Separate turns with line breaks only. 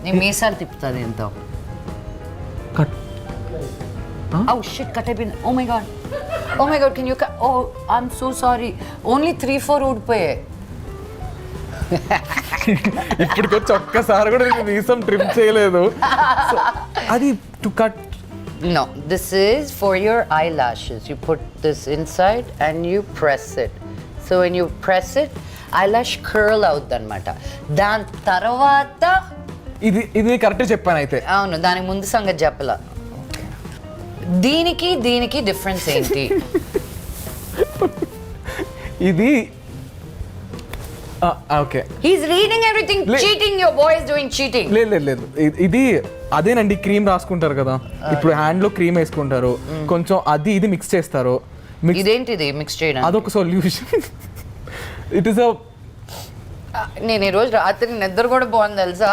నేను మీసాలు తిప్పుతుంది ఎంతో.
కట్
Oh shit, cut అయిపోయింది. Oh my god. Oh my god, can you cut? Oh, I'm so sorry. Only 3-4 ఊడిపోయాయి.
ఇప్పటికొచ్చి ఒక్కసారి కూడా నేను మీసం ట్రిమ్ చేయలేదు. So, అది to cut.
No, this is for your eyelashes. You put this inside and you press it. So when you press it, eyelash curl అవుద్ది అనమాట. దాని తర్వాత
ఇది కరెక్ట్ చెప్పాను అయితే.
అవును, దానికి ముందు సంగతి చెప్పలా. దీనికి డిఫరెన్స్ ఏంటి?
ఇది okay.
He's reading everything. Cheating. Your boy is doing cheating.
లేదు ఇది అదేనండి, క్రీమ్ రాసుకుంటారు కదా, ఇప్పుడు హ్యాండ్ లో క్రీమ్ వేసుకుంటారు, కొంచెం ఇది మిక్స్ చేస్తారు.
ఇదేంటిది మిక్స్ చేయడం?
అదొక సొల్యూషన్. ఇట్ ఇస్
నేను ఈ రోజు రాత్రి నిద్ర కూడా బాగుంది తెలుసా.